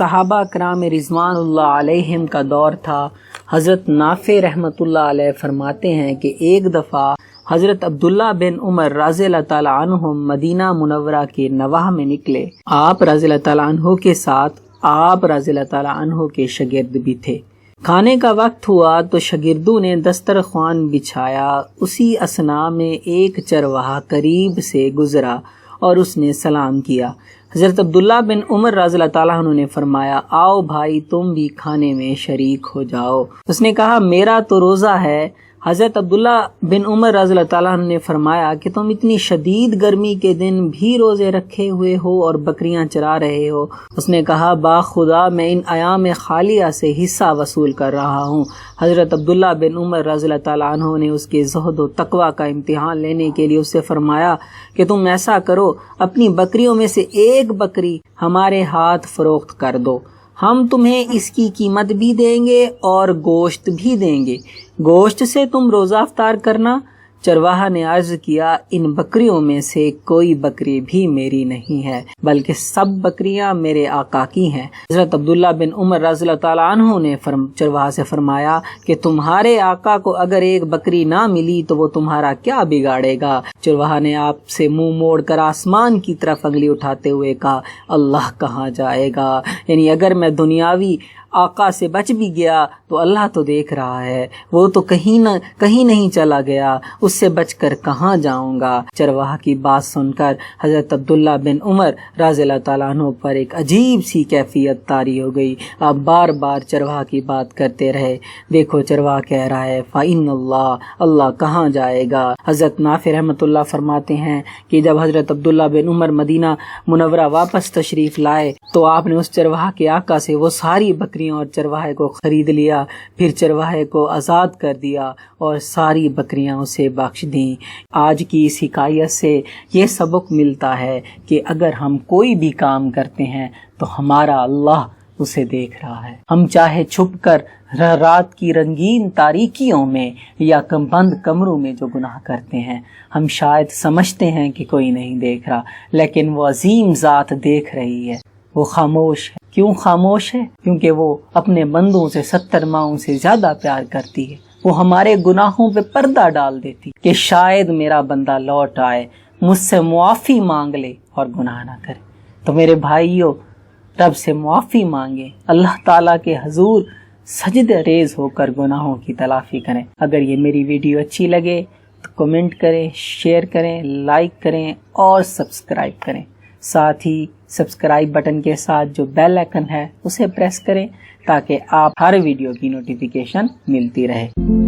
صحابہ کرام رضوان اللہ علیہم کا دور تھا۔ حضرت نافع رحمۃ اللہ علیہ فرماتے ہیں کہ ایک دفعہ حضرت عبداللہ بن عمر رضی اللہ تعالیٰ عنہ مدینہ منورہ کے نواح میں نکلے۔ آپ رضی اللہ تعالیٰ عنہ کے ساتھ آپ رضی اللہ تعالیٰ عنہ کے شاگرد بھی تھے۔ کھانے کا وقت ہوا تو شاگردوں نے دسترخوان بچھایا۔ اسی اثناء میں ایک چرواہا قریب سے گزرا اور اس نے سلام کیا۔ حضرت عبداللہ بن عمر رضی اللہ تعالیٰ عنہ نے فرمایا، آؤ بھائی تم بھی کھانے میں شریک ہو جاؤ۔ اس نے کہا میرا تو روزہ ہے۔ حضرت عبداللہ بن عمر رضی اللہ تعالیٰ عنہ نے فرمایا کہ تم اتنی شدید گرمی کے دن بھی روزے رکھے ہوئے ہو اور بکریاں چرا رہے ہو۔ اس نے کہا با خدا میں ان ایام خالیہ سے حصہ وصول کر رہا ہوں۔ حضرت عبداللہ بن عمر رضی اللہ تعالیٰ عنہ نے اس کے زہد و تقوی کا امتحان لینے کے لیے اس سے فرمایا کہ تم ایسا کرو، اپنی بکریوں میں سے ایک بکری ہمارے ہاتھ فروخت کر دو، ہم تمہیں اس کی قیمت بھی دیں گے اور گوشت بھی دیں گے، گوشت سے تم روزہ افطار کرنا۔ چرواہا نے عرض کیا ان بکریوں میں سے کوئی بکری بھی میری نہیں ہے بلکہ سب بکریاں میرے آقا کی ہیں۔ حضرت عبداللہ بن عمر رضی اللہ تعالیٰ عنہ نے چرواہا سے فرمایا کہ تمہارے آقا کو اگر ایک بکری نہ ملی تو وہ تمہارا کیا بگاڑے گا؟ چرواہا نے آپ سے منہ موڑ کر آسمان کی طرف انگلی اٹھاتے ہوئے کہا اللہ کہاں جائے گا؟ یعنی اگر میں دنیاوی آقا سے بچ بھی گیا تو اللہ تو دیکھ رہا ہے، وہ تو کہیں نہیں چلا گیا، اس سے بچ کر کہاں جاؤں گا؟ چرواہا کی بات سن کر حضرت عبداللہ بن عمر رضی اللہ تعالیٰ عنہ پر ایک عجیب سی کیفیت طاری ہو گئی۔ آپ بار بار چرواہا کی بات کرتے رہے۔ دیکھو چرواہا کہہ رہا ہے فَإِنَّ اللَّهَ، اللہ کہاں جائے گا؟ حضرت نافع رحمۃ اللہ فرماتے ہیں کہ جب حضرت عبداللہ بن عمر مدینہ منورہ واپس تشریف لائے تو آپ نے اس چرواہا کے آقا سے وہ ساری بکریاں اور چرواہے کو خرید لیا، پھر چرواہے کو آزاد کر دیا اور ساری بکریاں اسے بخش دیں۔ آج کی اس حکایت سے یہ سبق ملتا ہے کہ اگر ہم کوئی بھی کام کرتے ہیں تو ہمارا اللہ اسے دیکھ رہا ہے۔ ہم چاہے چھپ کر رات کی رنگین تاریکیوں میں یا بند کمروں میں جو گناہ کرتے ہیں، ہم شاید سمجھتے ہیں کہ کوئی نہیں دیکھ رہا، لیکن وہ عظیم ذات دیکھ رہی ہے، وہ خاموش ہے۔ کیوں خاموش ہے؟ کیونکہ وہ اپنے بندوں سے 70 ماؤں سے زیادہ پیار کرتی ہے۔ وہ ہمارے گناہوں پہ پردہ ڈال دیتی کہ شاید میرا بندہ لوٹ آئے، مجھ سے معافی مانگ لے اور گناہ نہ کرے۔ تو میرے بھائیوں، رب سے معافی مانگیں، اللہ تعالیٰ کے حضور سجدہ ریز ہو کر گناہوں کی تلافی کریں۔ اگر یہ میری ویڈیو اچھی لگے تو کمنٹ کریں، شیئر کریں، لائک کریں اور سبسکرائب کریں۔ ساتھ ہی سبسکرائب بٹن کے ساتھ جو بیل آئکن ہے اسے پریس کریں تاکہ آپ ہر ویڈیو کی نوٹیفیکیشن ملتی رہے۔